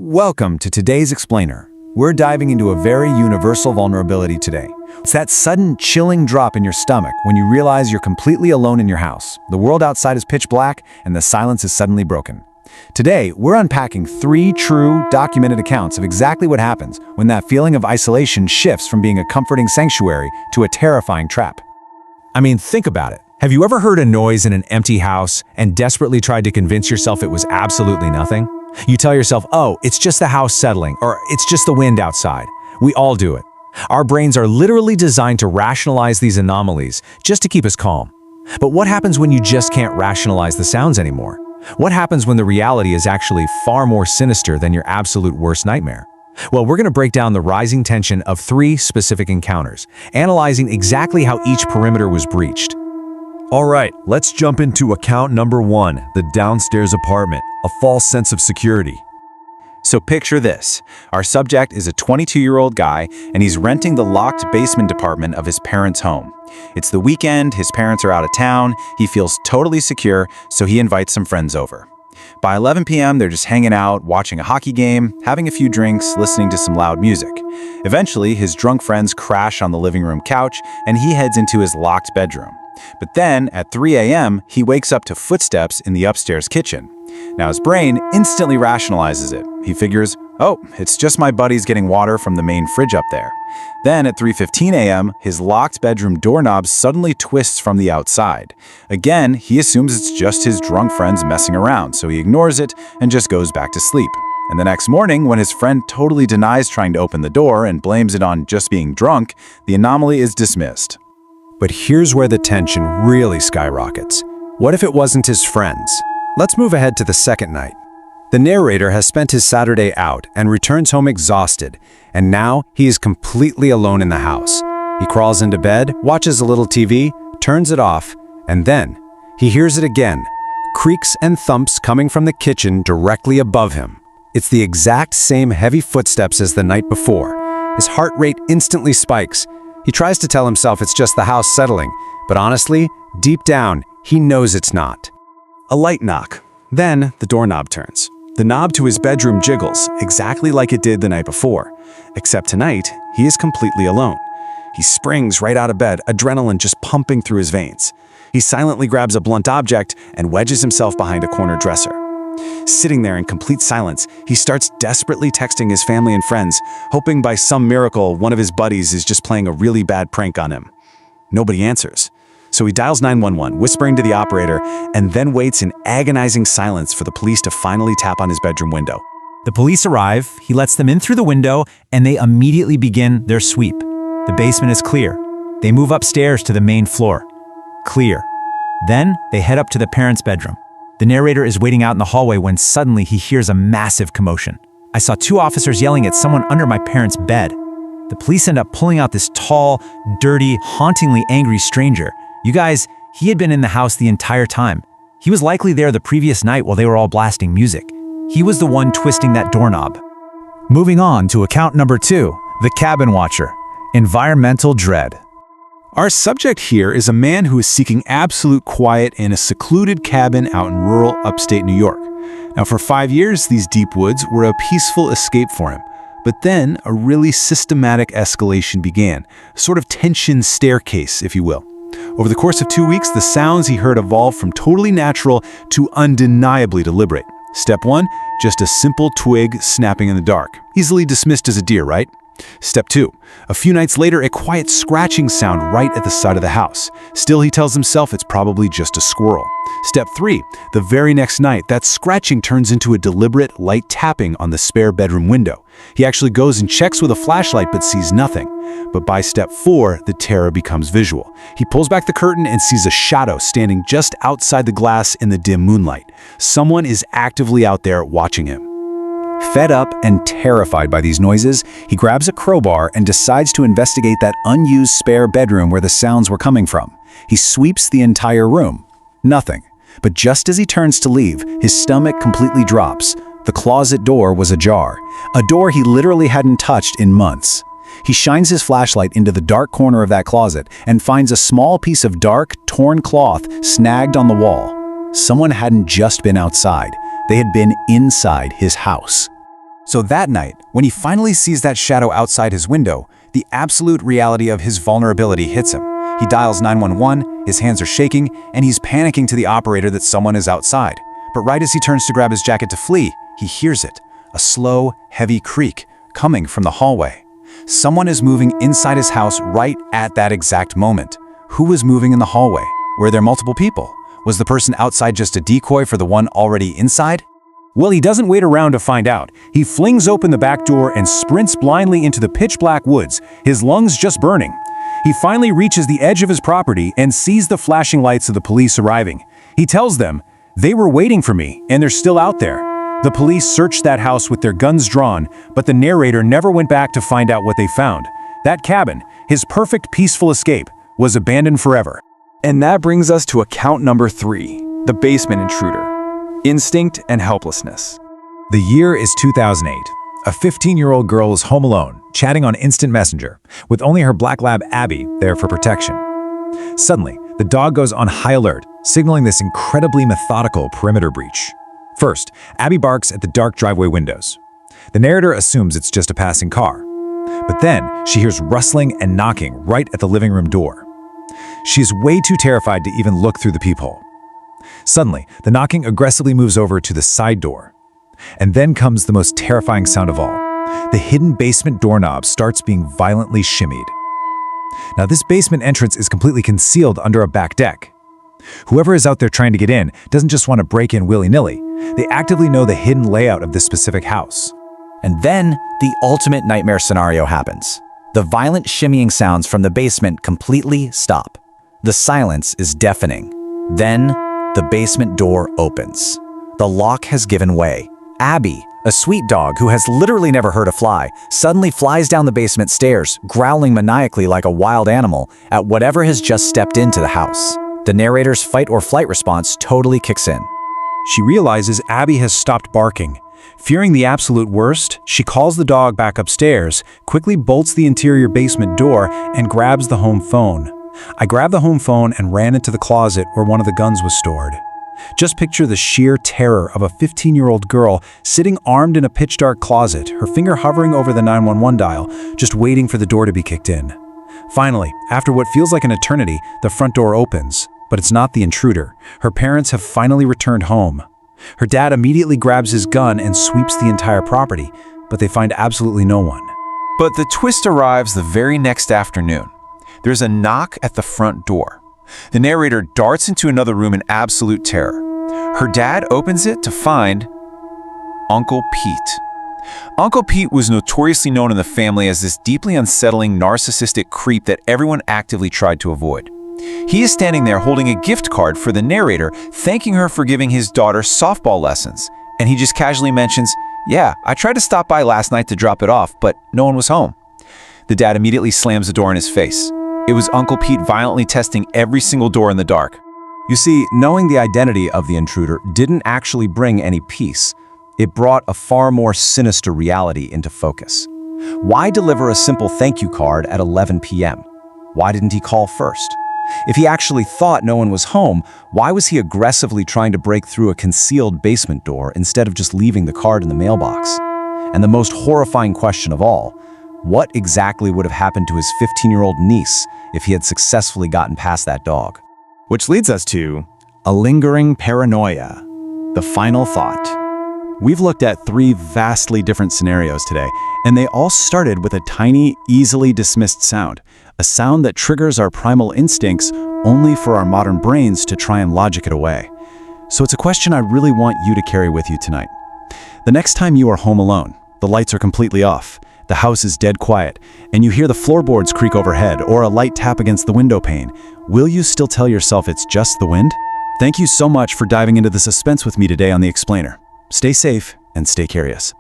Welcome to today's Explainer. We're diving into a very universal vulnerability today. It's that sudden, chilling drop in your stomach when you realize you're completely alone in your house. The world outside is pitch black, and the silence is suddenly broken. Today, we're unpacking 3 true, documented accounts of exactly what happens when that feeling of isolation shifts from being a comforting sanctuary to a terrifying trap. I mean, think about it. Have you ever heard a noise in an empty house and desperately tried to convince yourself it was absolutely nothing? You tell yourself, oh, it's just the house settling, or it's just the wind outside. We all do it. Our brains are literally designed to rationalize these anomalies just to keep us calm. But what happens when you just can't rationalize the sounds anymore? What happens when the reality is actually far more sinister than your absolute worst nightmare? Well, we're going to break down the rising tension of 3 specific encounters, analyzing exactly how each perimeter was breached. All right, let's jump into account number 1, the downstairs apartment, a false sense of security. So picture this. Our subject is a 22-year-old guy, and he's renting the locked basement department of his parents' home. It's the weekend, his parents are out of town, he feels totally secure, so he invites some friends over. By 11 p.m., they're just hanging out, watching a hockey game, having a few drinks, listening to some loud music. Eventually, his drunk friends crash on the living room couch, and he heads into his locked bedroom. But then, at 3 a.m., he wakes up to footsteps in the upstairs kitchen. Now his brain instantly rationalizes it. He figures, oh, it's just my buddies getting water from the main fridge up there. Then at 3:15 a.m., his locked bedroom doorknob suddenly twists from the outside. Again, he assumes it's just his drunk friends messing around, so he ignores it and just goes back to sleep. And the next morning, when his friend totally denies trying to open the door and blames it on just being drunk, the anomaly is dismissed. But here's where the tension really skyrockets. What if it wasn't his friends? Let's move ahead to the second night. The narrator has spent his Saturday out and returns home exhausted, and now he is completely alone in the house. He crawls into bed, watches a little TV, turns it off, and then he hears it again, creaks and thumps coming from the kitchen directly above him. It's the exact same heavy footsteps as the night before. His heart rate instantly spikes. He tries to tell himself it's just the house settling, but honestly, deep down, he knows it's not. A light knock. Then the doorknob turns. The knob to his bedroom jiggles, exactly like it did the night before. Except tonight, he is completely alone. He springs right out of bed, adrenaline just pumping through his veins. He silently grabs a blunt object and wedges himself behind a corner dresser. Sitting there in complete silence, he starts desperately texting his family and friends, hoping by some miracle one of his buddies is just playing a really bad prank on him. Nobody answers. So he dials 911, whispering to the operator, and then waits in agonizing silence for the police to finally tap on his bedroom window. The police arrive, he lets them in through the window, and they immediately begin their sweep. The basement is clear. They move upstairs to the main floor. Clear. Then they head up to the parents' bedroom. The narrator is waiting out in the hallway when suddenly he hears a massive commotion. I saw 2 officers yelling at someone under my parents' bed. The police end up pulling out this tall, dirty, hauntingly angry stranger. You guys, he had been in the house the entire time. He was likely there the previous night while they were all blasting music. He was the one twisting that doorknob. Moving on to account number 2, the cabin watcher, environmental dread. Our subject here is a man who is seeking absolute quiet in a secluded cabin out in rural upstate New York. Now, for 5 years, these deep woods were a peaceful escape for him. But then a really systematic escalation began, a sort of tension staircase, if you will. Over the course of 2 weeks, the sounds he heard evolved from totally natural to undeniably deliberate. Step 1, just a simple twig snapping in the dark. Easily dismissed as a deer, right? Step 2, a few nights later, a quiet scratching sound right at the side of the house. Still, he tells himself it's probably just a squirrel. Step 3, the very next night, that scratching turns into a deliberate, light tapping on the spare bedroom window. He actually goes and checks with a flashlight but sees nothing. But by step 4, the terror becomes visual. He pulls back the curtain and sees a shadow standing just outside the glass in the dim moonlight. Someone is actively out there watching him. Fed up and terrified by these noises, he grabs a crowbar and decides to investigate that unused spare bedroom where the sounds were coming from. He sweeps the entire room. Nothing. But just as he turns to leave, his stomach completely drops. The closet door was ajar, a door he literally hadn't touched in months. He shines his flashlight into the dark corner of that closet and finds a small piece of dark, torn cloth snagged on the wall. Someone hadn't just been outside. They had been inside his house. So that night, when he finally sees that shadow outside his window, the absolute reality of his vulnerability hits him. He dials 911, his hands are shaking, and he's panicking to the operator that someone is outside. But right as he turns to grab his jacket to flee, he hears it, a slow, heavy creak coming from the hallway. Someone is moving inside his house right at that exact moment. Who was moving in the hallway? Were there multiple people? Was the person outside just a decoy for the one already inside? Well, he doesn't wait around to find out. He flings open the back door and sprints blindly into the pitch-black woods, his lungs just burning. He finally reaches the edge of his property and sees the flashing lights of the police arriving. He tells them, "They were waiting for me, and they're still out there." The police searched that house with their guns drawn, but the narrator never went back to find out what they found. That cabin, his perfect peaceful escape, was abandoned forever. And that brings us to account number 3, the basement intruder. Instinct and helplessness. The year is 2008. A 15-year-old girl is home alone, chatting on Instant Messenger, with only her black lab Abby there for protection. Suddenly, the dog goes on high alert, signaling this incredibly methodical perimeter breach. First, Abby barks at the dark driveway windows. The narrator assumes it's just a passing car. But then, she hears rustling and knocking right at the living room door. She is way too terrified to even look through the peephole. Suddenly, the knocking aggressively moves over to the side door. And then comes the most terrifying sound of all. The hidden basement doorknob starts being violently shimmied. Now, this basement entrance is completely concealed under a back deck. Whoever is out there trying to get in doesn't just want to break in willy-nilly. They actively know the hidden layout of this specific house. And then, the ultimate nightmare scenario happens. The violent shimmying sounds from the basement completely stop. The silence is deafening. Then, the basement door opens. The lock has given way. Abby, a sweet dog who has literally never hurt a fly, suddenly flies down the basement stairs, growling maniacally like a wild animal at whatever has just stepped into the house. The narrator's fight or flight response totally kicks in. She realizes Abby has stopped barking. Fearing the absolute worst, she calls the dog back upstairs, quickly bolts the interior basement door, and grabs the home phone. I grabbed the home phone and ran into the closet where one of the guns was stored. Just picture the sheer terror of a 15-year-old girl sitting armed in a pitch-dark closet, her finger hovering over the 911 dial, just waiting for the door to be kicked in. Finally, after what feels like an eternity, the front door opens. But it's not the intruder. Her parents have finally returned home. Her dad immediately grabs his gun and sweeps the entire property, but they find absolutely no one. But the twist arrives the very next afternoon. There's a knock at the front door. The narrator darts into another room in absolute terror. Her dad opens it to find Uncle Pete. Uncle Pete was notoriously known in the family as this deeply unsettling, narcissistic creep that everyone actively tried to avoid. He is standing there holding a gift card for the narrator, thanking her for giving his daughter softball lessons. And he just casually mentions, "Yeah, I tried to stop by last night to drop it off, but no one was home." The dad immediately slams the door in his face. It was Uncle Pete violently testing every single door in the dark. You see, knowing the identity of the intruder didn't actually bring any peace. It brought a far more sinister reality into focus. Why deliver a simple thank you card at 11 p.m.? Why didn't he call first? If he actually thought no one was home, why was he aggressively trying to break through a concealed basement door instead of just leaving the card in the mailbox? And the most horrifying question of all, what exactly would have happened to his 15-year-old niece if he had successfully gotten past that dog? Which leads us to a lingering paranoia, the final thought. We've looked at 3 vastly different scenarios today, and they all started with a tiny, easily dismissed sound, a sound that triggers our primal instincts only for our modern brains to try and logic it away. So it's a question I really want you to carry with you tonight. The next time you are home alone, the lights are completely off, the house is dead quiet, and you hear the floorboards creak overhead or a light tap against the window pane, will you still tell yourself it's just the wind? Thank you so much for diving into the suspense with me today on The Explainer. Stay safe and stay curious.